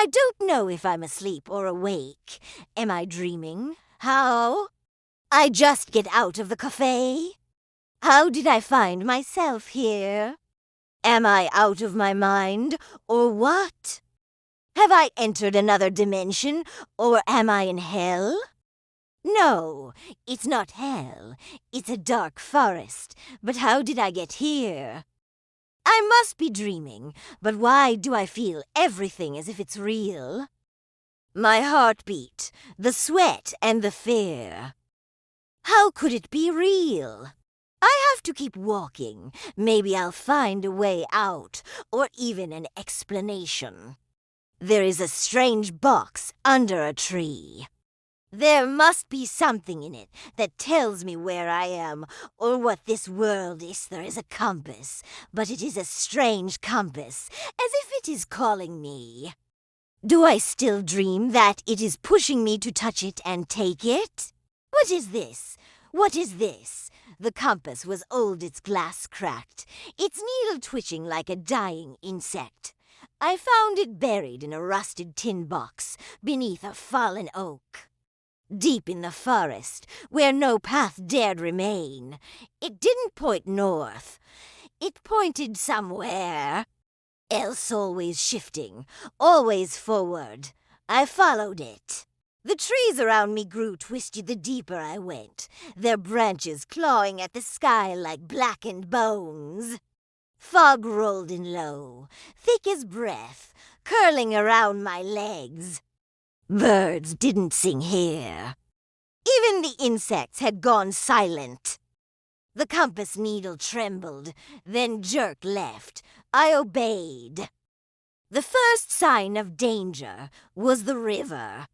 I don't know if I'm asleep or awake. Am I dreaming? How? I just get out of the cafe? How did I find myself here? Am I out of my mind, or what? Have I entered another dimension, or am I in hell? No, it's not hell. It's a dark forest. But how did I get here? I must be dreaming, but why do I feel everything as if it's real? My heartbeat, the sweat, and the fear. How could it be real? I have to keep walking. Maybe I'll find a way out, or even an explanation. There is a strange box under a tree. There must be something in it that tells me where I am, or what this world is. There is a compass, but it is a strange compass, as if it is calling me. Do I still dream that it is pushing me to touch it and take it? What is this? What is this? The compass was old, its glass cracked, its needle twitching like a dying insect. I found it buried in a rusted tin box beneath a fallen oak. Deep in the forest, where no path dared remain, it didn't point north. It pointed somewhere else, always shifting, always forward. I followed it. The trees around me grew twisted the deeper I went, their branches clawing at the sky like blackened bones. Fog rolled in low, thick as breath, curling around my legs. Birds didn't sing here. Even the insects had gone silent. The compass needle trembled, then jerked left. I obeyed. The first sign of danger was the river.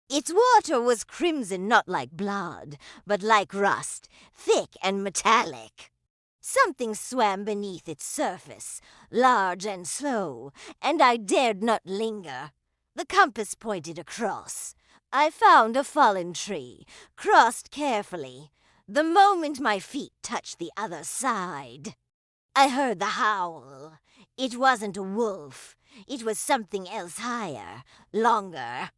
Its water was crimson, not like blood, but like rust, thick and metallic. Something swam beneath its surface, large and slow, and I dared not linger. The compass pointed across. I found a fallen tree, crossed carefully. The moment my feet touched the other side, I heard the howl. It wasn't a wolf. It was something else higher, longer,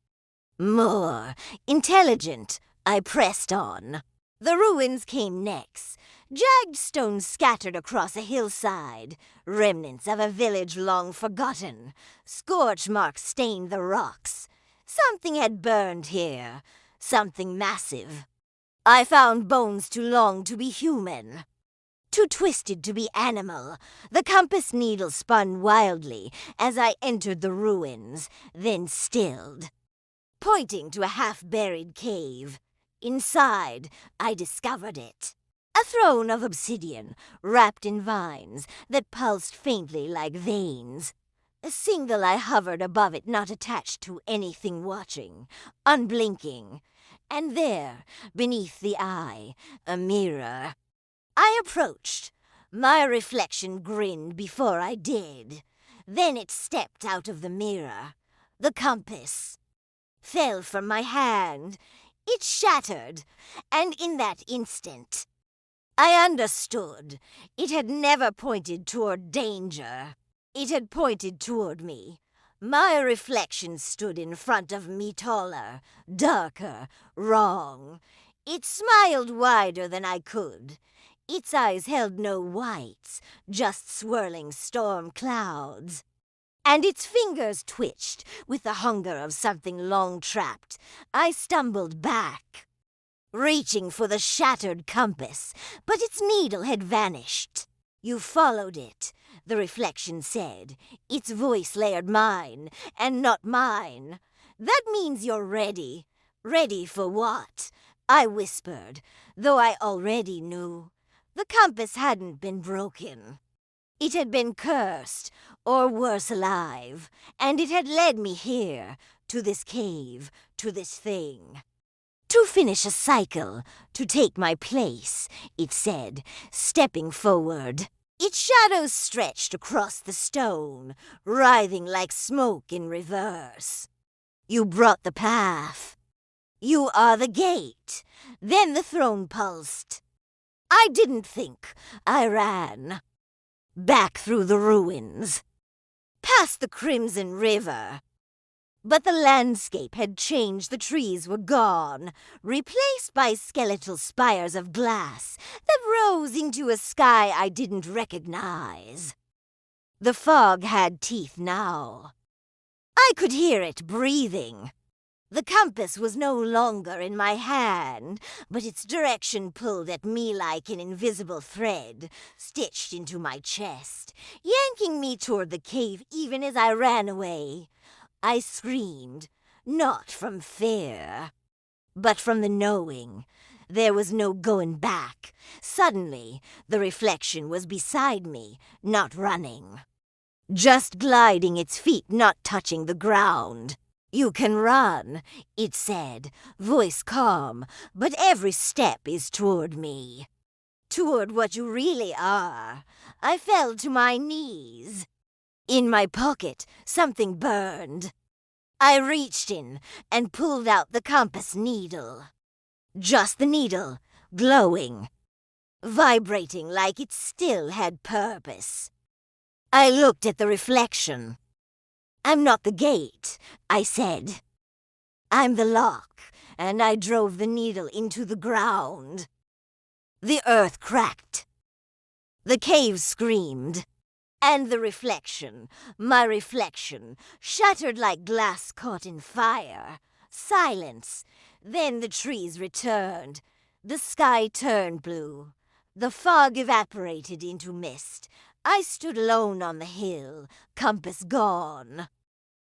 more intelligent. I pressed on. The ruins came next. Jagged stones scattered across a hillside, remnants of a village long forgotten. Scorch marks stained the rocks. Something had burned here, something massive. I found bones too long to be human, too twisted to be animal. The compass needle spun wildly as I entered the ruins, then stilled, pointing to a half-buried cave. Inside, I discovered it. A throne of obsidian, wrapped in vines that pulsed faintly like veins. A single eye hovered above it, not attached to anything watching, unblinking. And there, beneath the eye, a mirror. I approached. My reflection grinned before I did. Then it stepped out of the mirror. The compass fell from my hand. It shattered, and in that instant, I understood. It had never pointed toward danger. It had pointed toward me. My reflection stood in front of me, taller, darker, wrong. It smiled wider than I could. Its eyes held no whites, just swirling storm clouds. And its fingers twitched with the hunger of something long trapped. I stumbled back, reaching for the shattered compass, but its needle had vanished. You followed it, the reflection said. Its voice layered mine, and not mine. That means you're ready. Ready for what? I whispered, though I already knew. The compass hadn't been broken. It had been cursed, or worse, alive, and it had led me here, to this cave, to this thing. To finish a cycle, to take my place, it said, stepping forward. Its shadows stretched across the stone, writhing like smoke in reverse. You brought the path. You are the gate. Then the throne pulsed. I didn't think. I ran. Back through the ruins. Past the crimson river. But the landscape had changed. The trees were gone, replaced by skeletal spires of glass that rose into a sky I didn't recognize. The fog had teeth now. I could hear it breathing. The compass was no longer in my hand, but its direction pulled at me like an invisible thread, stitched into my chest, yanking me toward the cave even as I ran away. I screamed, not from fear, but from the knowing. There was no going back. Suddenly, the reflection was beside me, not running. Just gliding, its feet not touching the ground. "You can run," it said, voice calm, "but every step is toward me. Toward what you really are." I fell to my knees. In my pocket, something burned. I reached in and pulled out the compass needle. Just the needle, glowing, vibrating like it still had purpose. I looked at the reflection. "I'm not the gate," I said. "I'm the lock," and I drove the needle into the ground. The earth cracked. The cave screamed. And the reflection, my reflection, shattered like glass caught in fire. Silence. Then the trees returned. The sky turned blue. The fog evaporated into mist. I stood alone on the hill, compass gone.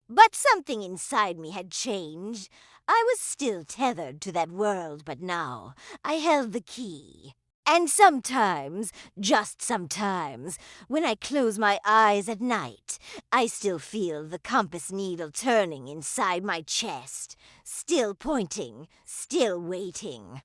But something inside me had changed. I was still tethered to that world, but now I held the key. And sometimes, just sometimes, when I close my eyes at night, I still feel the compass needle turning inside my chest, still pointing, still waiting.